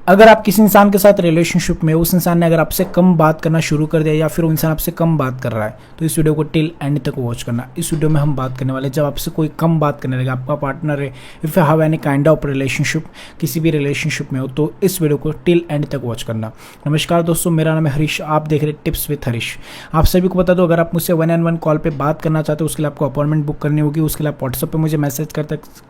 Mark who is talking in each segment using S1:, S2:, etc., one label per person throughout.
S1: अगर आप किसी इंसान के साथ रिलेशनशिप में, उस इंसान ने अगर आपसे कम बात करना शुरू कर दिया या फिर वो इंसान आपसे कम बात कर रहा है, तो इस वीडियो को टिल एंड तक वॉच करना। इस वीडियो में हम बात करने वाले जब आपसे कोई कम बात करने लगे, आपका पार्टनर है, if you have any kind of relationship, किसी भी रिलेशनशिप में हो, तो इस वीडियो को टिल एंड तक वॉच करना। नमस्कार दोस्तों, मेरा नाम है हरीश, आप देख रहे हैं टिप्स विद हरीश। आप सभी को बता दो, अगर आप मुझसे 1-on-1 कॉल पे बात करना चाहते हो, उसके लिए आपको अपॉइंटमेंट बुक करनी होगी। उसके लिए आप व्हाट्सएप पे मुझे मैसेज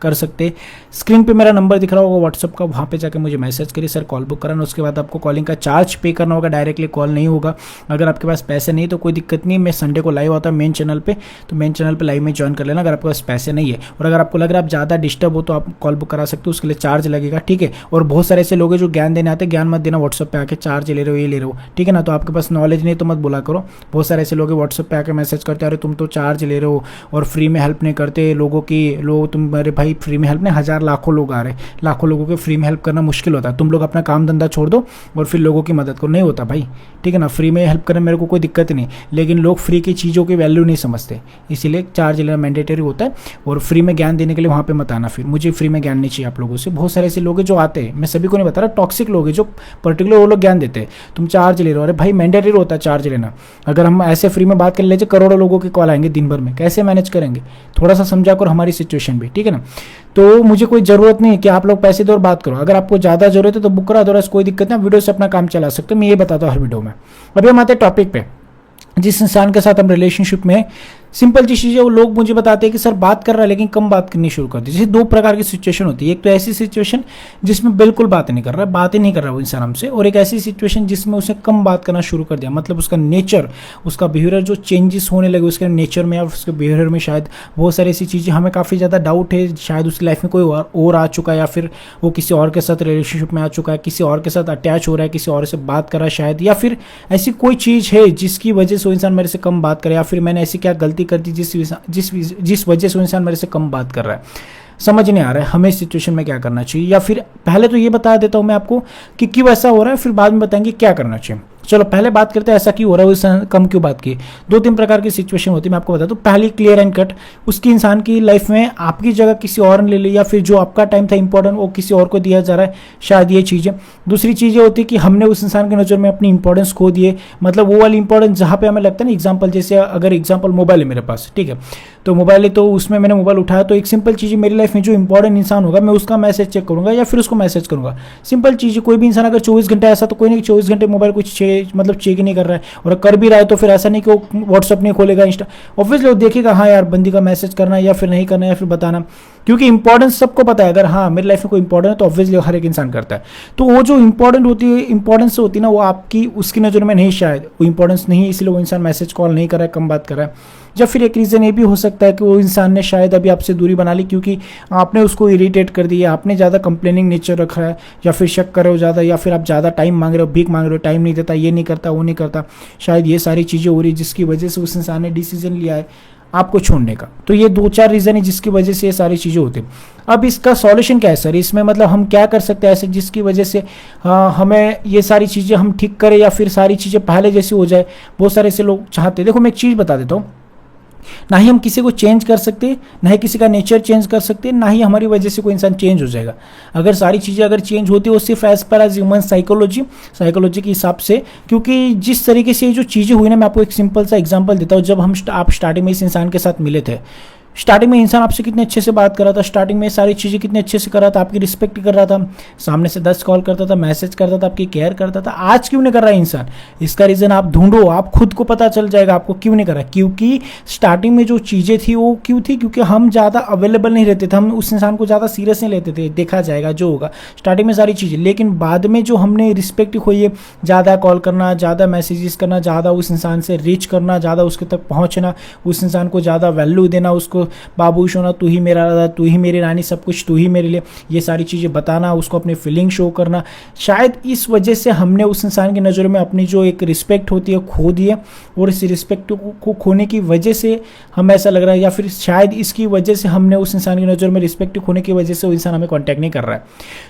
S1: कर सकते। स्क्रीन पे मेरा नंबर दिख रहा होगा व्हाट्सएप का, वहाँ पे जाकर मुझे मैसेज करिए, सर कॉल बुक कराना। उसके बाद आपको कॉलिंग का चार्ज पे करना होगा, डायरेक्टली कॉल नहीं होगा। अगर आपके पास पैसे नहीं तो कोई दिक्कत नहीं, मैं संडे को लाइव आता हूँ मेन चैनल पे, तो मेन चैनल पे लाइव में ज्वाइन कर लेना अगर आपके पास पैसे नहीं है। और अगर आपको लग रहा है आप ज़्यादा डिस्टर्ब हो तो आप कॉल बुक करा सकते हो, उसके लिए चार्ज लगेगा, ठीक है। और बहुत सारे ऐसे लोग हैं जो ज्ञान देने आते हैं, ज्ञान मत देना व्हाट्सएप पे आके चार्ज ले रहे हो, ये ले रहे हो, ठीक है ना। तो आपके पास नॉलेज नहीं तो मत बोला करो। बहुत सारे ऐसे लोग व्हाट्सएप पे आके मैसेज करते, अरे तुम तो चार्ज ले रहे हो और फ्री में हेल्प नहीं करते लोगों की, तुम, अरे भाई फ्री में हेल्प नहीं, हज़ार लाखों लोग आ रहे, लाखों लोगों के फ्री में हेल्प करना मुश्किल होता है। तुम लोग अपना काम धंधा छोड़ दो और फिर लोगों की मदद करो, नहीं होता भाई, ठीक है ना। फ्री में हेल्प करने मेरे को कोई दिक्कत नहीं, लेकिन लोग फ्री की चीज़ों की वैल्यू नहीं समझते, इसीलिए चार्ज लेना मैंडेटरी होता है। और फ्री में ज्ञान देने के लिए वहाँ पे मत आना, फिर मुझे फ्री में ज्ञान नहीं चाहिए आप लोगों से। बहुत सारे ऐसे लोग हैं जो आते हैं, मैं सभी को नहीं बता रहा, टॉक्सिक लोग हैं जो पर्टिकुलर वो लोग ज्ञान देते हैं, तुम चार्ज ले रहे हो, अरे भाई मैंडेटरी होता है चार्ज लेना। अगर हम ऐसे फ्री में बात कर लीजिए, करोड़ों लोगों के कॉल आएंगे दिन भर में, कैसे मैनेज करेंगे? थोड़ा सा समझा करो हमारी सिचुएशन भी, ठीक है ना। तो मुझे कोई ज़रूरत नहीं है कि आप लोग पैसे दो और बात करो। अगर आपको ज़्यादा ज़रूरत है तो बुक करा दो, कोई दिक्कत नहीं, वीडियो से अपना काम चला सकते हो, मैं ये बताता हूँ हर वीडियो में। अभी हम आते हैं टॉपिक पे। जिस इंसान के साथ हम रिलेशनशिप में, सिंपल चीज़ है, वो लोग मुझे बताते हैं कि सर बात कर रहा है लेकिन कम बात करनी शुरू कर दी। जैसे दो प्रकार की सिचुएशन होती है, एक तो ऐसी सिचुएशन जिसमें बिल्कुल बात नहीं कर रहा, बात ही नहीं कर रहा वो इंसान हमसे, और एक ऐसी सिचुएशन जिसमें उसने कम बात करना शुरू कर दिया, मतलब उसका नेचर, उसका बिहेवियर जो चेंजेस होने लगे उसके नेचर में या उसके बिहेवियर में। शायद बहुत सारी ऐसी चीज़ें हमें काफ़ी ज़्यादा डाउट है, शायद उसकी लाइफ में कोई और आ चुका है, या फिर वो किसी और के साथ रिलेशनशिप में आ चुका है, किसी और के साथ अटैच हो रहा है, किसी और से बात कर रहा है शायद, या फिर ऐसी कोई चीज़ है जिसकी वजह से वो इंसान मेरे से कम बात करे, या फिर मैंने ऐसी क्या गलती कर दी जिस वजह से वो इंसान मेरे से कम बात कर रहा है। समझ नहीं आ रहा है हमें इस सिचुएशन में क्या करना चाहिए। या फिर पहले तो ये बता देता हूं मैं आपको कि क्यों ऐसा हो रहा है, फिर बाद में बताएंगे क्या करना चाहिए। चलो पहले बात करते हैं ऐसा क्यों हो रहा है, उसने कम क्यों बात की। 2-3 प्रकार की सिचुएशन होती है, मैं आपको बता दूं। पहली क्लियर एंड कट, उसकी इंसान की लाइफ में आपकी जगह किसी और ने ले ली, या फिर जो आपका टाइम था इंपॉर्टेंट वो किसी और को दिया जा रहा है, शायद ये चीज़ें। दूसरी चीज़ ये होती है कि हमने उस इंसान की नज़र में अपनी इंपॉर्टेंस खो दिए, मतलब वो वाली इंपॉर्टेंस जहाँ पे हमें लगता है ना, एग्जाम्पल जैसे अगर एग्जाम्पल मोबाइल है मेरे पास, ठीक है, तो मोबाइल है, तो उसमें मैंने मोबाइल उठाया, तो एक सिंपल चीज़ मेरी लाइफ में जो इंपॉर्टेंट इंसान होगा मैं उसका मैसेज चेक करूँगा या फिर उसको मैसेज करूँगा। सिंपल चीज़, कोई भी इंसान अगर 24 घंटे ऐसा, तो कोई नहीं 24 घंटे मोबाइल कुछ मतलब चेक नहीं कर रहा है, और कर भी रहा है तो फिर ऐसा नहीं कि वो व्हाट्सअप नहीं खोलेगा, इंस्टा ऑब्वियसली वो देखेगा, हाँ यार बंदी का मैसेज करना या फिर नहीं करना, या फिर बताना, क्योंकि इंपॉर्टेंस सबको पता है। अगर हाँ मेरी लाइफ में कोई इंपॉर्टेंट है तो ऑब्वियसली हर एक इंसान करता है। तो वो जो इंपॉर्टेंट होती है, इंपॉर्टेंस होती है ना, वो आपकी उसकी नज़र में नहीं, शायद वो इंपॉर्टेंस नहीं, इसलिए वो इंसान मैसेज कॉल नहीं कर रहा है, कम बात कर रहा है। या फिर एक रीज़न ये भी हो सकता है कि वो इंसान ने शायद अभी आपसे दूरी बना ली क्योंकि आपने उसको इरिटेट कर दिया, आपने ज़्यादा कंप्लेनिंग नेचर रखा है, या फिर शक कर रहे हो ज़्यादा, या फिर आप ज़्यादा टाइम मांग रहे हो, भीख मांग रहे हो, टाइम नहीं देता, ये नहीं करता, वो नहीं करता। शायद ये सारी चीज़ें हो रही है जिसकी वजह से उस इंसान ने डिसीजन लिया है आपको छोड़ने का। तो ये 2-4 रीज़न है जिसकी वजह से ये सारी चीज़ें होती हैं। अब इसका सॉल्यूशन क्या है सर, इसमें मतलब हम क्या कर सकते हैं ऐसे जिसकी वजह से हमें ये सारी चीज़ें हम ठीक करें या फिर सारी चीज़ें पहले जैसी हो जाए। बहुत सारे ऐसे लोग चाहते हैं, देखो मैं एक चीज़ बता देता हूँ, ना ही हम किसी को चेंज कर सकते, ना ही किसी का नेचर चेंज कर सकते, ना ही हमारी वजह से कोई इंसान चेंज हो जाएगा। अगर सारी चीज़ें अगर चेंज होती है, वो सिर्फ as per as human psychology के हिसाब से, क्योंकि जिस तरीके से ये जो चीज़ें हुई ना, मैं आपको एक सिंपल सा एग्जांपल देता हूँ। जब आप स्टार्टिंग में इस इंसान के साथ मिले थे, स्टार्टिंग में इंसान आपसे कितने अच्छे से बात कर रहा था, स्टार्टिंग में सारी चीज़ें कितने अच्छे से कर रहा था, आपकी रिस्पेक्ट कर रहा था, सामने से 10 कॉल करता था, मैसेज करता था, आपकी केयर करता था। आज क्यों नहीं कर रहा है इंसान? इसका रीज़न आप ढूंढो, आप खुद को पता चल जाएगा आपको क्यों नहीं कर रहा। क्योंकि स्टार्टिंग में जो चीज़ें थी वो क्यों थी, क्योंकि हम ज़्यादा अवेलेबल नहीं रहते थे, हम उस इंसान को ज़्यादा सीरियस नहीं लेते थे, देखा जाएगा जो होगा स्टार्टिंग में सारी चीज़ें। लेकिन बाद में जो हमने रिस्पेक्ट खोई है, ज़्यादा कॉल करना, ज़्यादा मैसेजेस करना, ज़्यादा उस इंसान से रीच करना, ज़्यादा उसके तक पहुँचना, उस इंसान को ज़्यादा वैल्यू देना, उसको बाबू सोना, तू ही मेरा दादा, तू ही मेरी रानी, सब कुछ तू ही मेरे लिए, ये सारी चीज़ें बताना, उसको अपनी फीलिंग शो करना, शायद इस वजह से हमने उस इंसान की नज़रों में अपनी जो एक रिस्पेक्ट होती है खो दी है। और इस रिस्पेक्ट को खोने की वजह से हमें ऐसा लग रहा है, या फिर शायद इसकी वजह से हमने उस इंसान की नज़र में रिस्पेक्ट खोने की वजह से वो इंसान हमें कॉन्टैक्ट नहीं कर रहा है।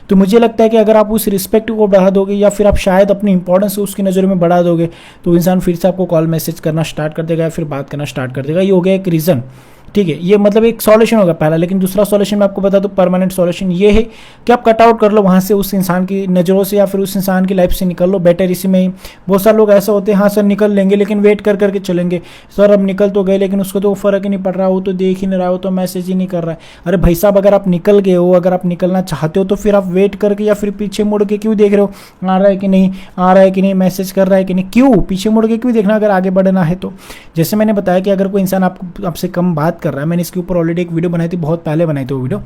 S1: तो मुझे लगता है कि अगर आप उस रिस्पेक्ट को बढ़ा दोगे, या फिर आप शायद अपनी इंपॉर्टेंस उसकी नज़र में बढ़ा दोगे, तो इंसान फिर से आपको कॉल मैसेज करना स्टार्ट कर देगा, या फिर बात करना स्टार्ट कर देगा। ये हो गया एक रीज़न, ठीक है, ये मतलब एक सॉल्यूशन होगा पहला। लेकिन दूसरा सॉल्यूशन मैं आपको बता दूं, परमानेंट सॉल्यूशन ये है कि आप कट आउट कर लो वहाँ से, उस इंसान की नज़रों से या फिर उस इंसान की लाइफ से निकल लो। बेटर इसी में ही बहुत सारे लोग ऐसे होते हैं, हाँ सर निकल लेंगे, लेकिन वेट कर करके चलेंगे। सर अब निकल तो गए लेकिन उसको तो फ़र्क ही नहीं पड़ रहा, वो तो देख ही नहीं रहा, वो तो मैसेज ही नहीं कर रहा है। अरे भाई साहब, अगर आप निकल गए हो, अगर आप निकलना चाहते हो तो फिर आप वेट करके या फिर पीछे मुड़ के क्यों देख रहे हो, आ रहा है कि नहीं, आ रहा है कि नहीं, मैसेज कर रहा है कि नहीं, क्यों पीछे मुड़ के क्यों देखना अगर आगे बढ़ना है तो। जैसे मैंने बताया कि अगर कोई इंसान आपसे कम बात कर रहा है, मैंने इसके ऊपर ऑलरेडी एक वीडियो बनाई थी, बहुत पहले बनाई थी वो वीडियो,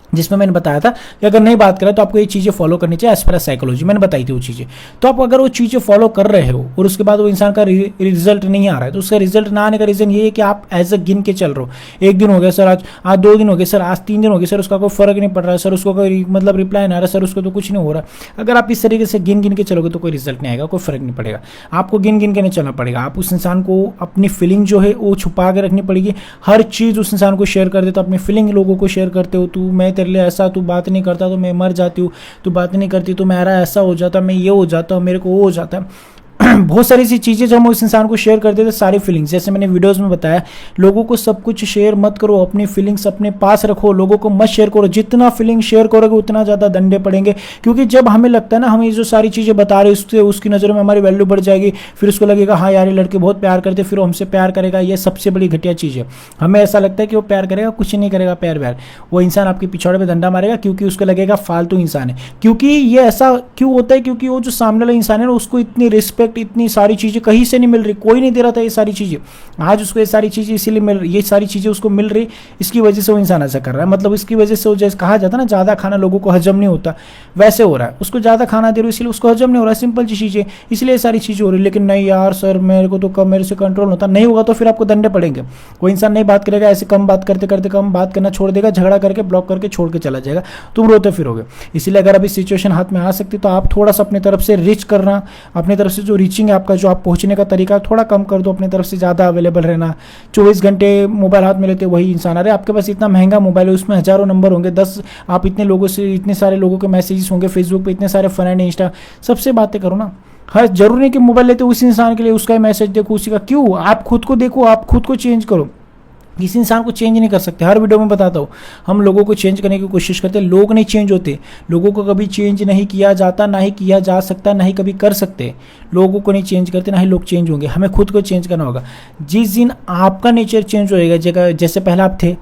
S1: जिसमें मैंने बताया था कि अगर नहीं बात करें तो आपको ये चीज़ें फॉलो करनी चाहिए एज पर साइकोलॉजी, मैंने बताई थी वो चीज़ें। तो आप अगर वो चीज़ें फॉलो कर रहे हो और उसके बाद वो इंसान का रिजल्ट नहीं आ रहा है, तो उसका रिजल्ट ना आने का रीज़न ये है कि आप एज अ गिन के चल रहे हो। एक दिन हो गया सर, आज 2 दिन हो गए सर, आज 3 दिन हो गए सर, उसका कोई फर्क नहीं पड़ रहा है सर, उसको कोई मतलब रिप्लाई नहीं आ रहा सर, उसको तो कुछ नहीं हो रहा। अगर आप इस तरीके से गिन गिन के चलोगे तो कोई रिजल्ट नहीं आएगा, कोई फर्क नहीं पड़ेगा। आपको गिन गिन के नहीं चलना पड़ेगा, आप उस इंसान को अपनी फीलिंग जो है वो छुपा के रखनी पड़ेगी। हर चीज़ उस इंसान को शेयर कर देते हो, अपनी फीलिंग लोगों को शेयर करते हो, तू मैं तेरे लिए ऐसा, तू बात नहीं करता तो मैं मर जाती हूँ, तू बात नहीं करती तो मेरा ऐसा हो जाता, मैं ये हो जाता हूँ, मेरे को वो हो जाता है। बहुत सारी सी चीज़ें जो हम उस इंसान को शेयर करते थे, सारी फीलिंग्स, जैसे मैंने वीडियोस में बताया, लोगों को सब कुछ शेयर मत करो, अपनी फीलिंग्स अपने पास रखो, लोगों को मत शेयर करो। जितना फीलिंग शेयर करोगे उतना ज़्यादा डंडे पड़ेंगे, क्योंकि जब हमें लगता है ना हमें जो सारी चीज़ें बता रहे उससे उसकी नज़रों में हमारी वैल्यू बढ़ जाएगी, फिर उसको लगेगा हाँ यार ये लड़के बहुत प्यार करते, फिर वो हमसे प्यार करेगा। ये सबसे बड़ी घटिया चीज़ है। हमें ऐसा लगता है कि वो प्यार करेगा, कुछ नहीं करेगा, प्यार व्यार, वो इंसान आपके पिछौड़े पर डंडा मारेगा, क्योंकि उसको लगेगा फालतू इंसान है। क्योंकि ये ऐसा क्यों होता है, क्योंकि वो जो सामने वाला इंसान है ना, उसको इतनी रिस्पेक्ट, इतनी सारी चीज़ें कहीं से नहीं मिल रही, कोई नहीं दे रहा था ये सारी चीज़ें, आज उसको ये सारी चीज़ें इसीलिए मिल रही, ये सारी चीज़ें उसको मिल रही, इसकी वजह से वो इंसान ऐसा कर रहा है। मतलब इसकी वजह से वो जैसे कहा जाता है ना, ज़्यादा खाना लोगों को हजम नहीं होता, वैसे हो रहा है। उसको ज़्यादा खाना दे रहे हो इसलिए उसको हजम नहीं हो रहा है, सिंपल सी चीज़ें, इसलिए ये सारी चीज़ें हो रही। लेकिन नहीं यार सर मेरे को तो कम, मेरे से कंट्रोल होता नहीं होगा, तो फिर आपको दंडे पड़ेंगे। कोई इंसान नहीं बात करेगा, ऐसे कम बात करते करते कम बात करना छोड़ देगा, झगड़ा करके ब्लॉक करके छोड़ के चला जाएगा, तुम रोते फिरोगे। इसलिए अगर अभी सिचुएशन हाथ में आ सकती तो आप थोड़ा सा अपनी तरफ से रिच करना, अपनी तरफ से जो रीचिंग है आपका, जो आप पहुंचने का तरीका थोड़ा कम कर दो, अपनी तरफ से ज़्यादा अवेलेबल रहना। 24 घंटे मोबाइल हाथ में लेते वही इंसान, अरे आपके पास इतना महंगा मोबाइल है, उसमें हज़ारों नंबर होंगे, 10 आप इतने लोगों से, इतने सारे लोगों के मैसेजेस होंगे, फेसबुक पे इतने सारे फ्रेंड, इंस्टा, सबसे बातें करो ना। हर जरूरी नहीं कि मोबाइल लेते उस इंसान के लिए उसका ही मैसेज देखो, उसी का क्यों, आप खुद को देखो, आप खुद को चेंज करो। किसी इंसान को चेंज नहीं कर सकते, हर वीडियो में बताता हूँ, हम लोगों को चेंज करने की कोशिश करते हैं, लोग नहीं चेंज होते, लोगों को कभी चेंज नहीं किया जाता, ना ही किया जा सकता, ना ही कभी कर सकते। लोगों को नहीं चेंज करते, ना ही लोग चेंज होंगे, हमें खुद को चेंज करना होगा। जिस दिन आपका नेचर चेंज होएगा, जगह जैसे पहले आप थे,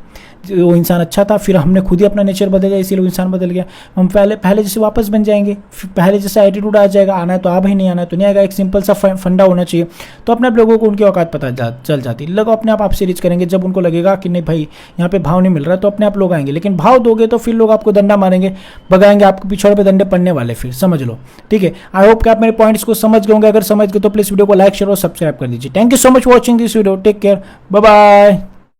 S1: वो इंसान अच्छा था, फिर हमने खुद ही अपना नेचर बदल गया, इसीलिए वो इंसान बदल गया, हम पहले जैसे वापस बन जाएंगे, फिर पहले जैसा एटीट्यूड आ जाएगा, आना है तो आ भाई, नहीं आना है तो नहीं आएगा। एक सिंपल सा फंडा होना चाहिए, तो अपने आप लोगों को उनकी औकात पता चल जाती, लोग अपने आप आपसे रीच करेंगे। जब उनको लगेगा कि नहीं भाई यहाँ पे भाव नहीं मिल रहा, तो अपने आप लोग आएंगे, लेकिन भाव दोगे तो फिर लोग आपको डंडा मारेंगे, भगाएंगे, आपके पिछड़े पे डंडे पड़ने वाले, फिर समझ लो। ठीक है, आई होप कि आप मेरे पॉइंट्स को समझ गए होंगे, अगर समझ गए तो प्लीज वीडियो को लाइक शेयर और सब्सक्राइब कर दीजिए। Thank you so much for watching this video, take care, bye bye.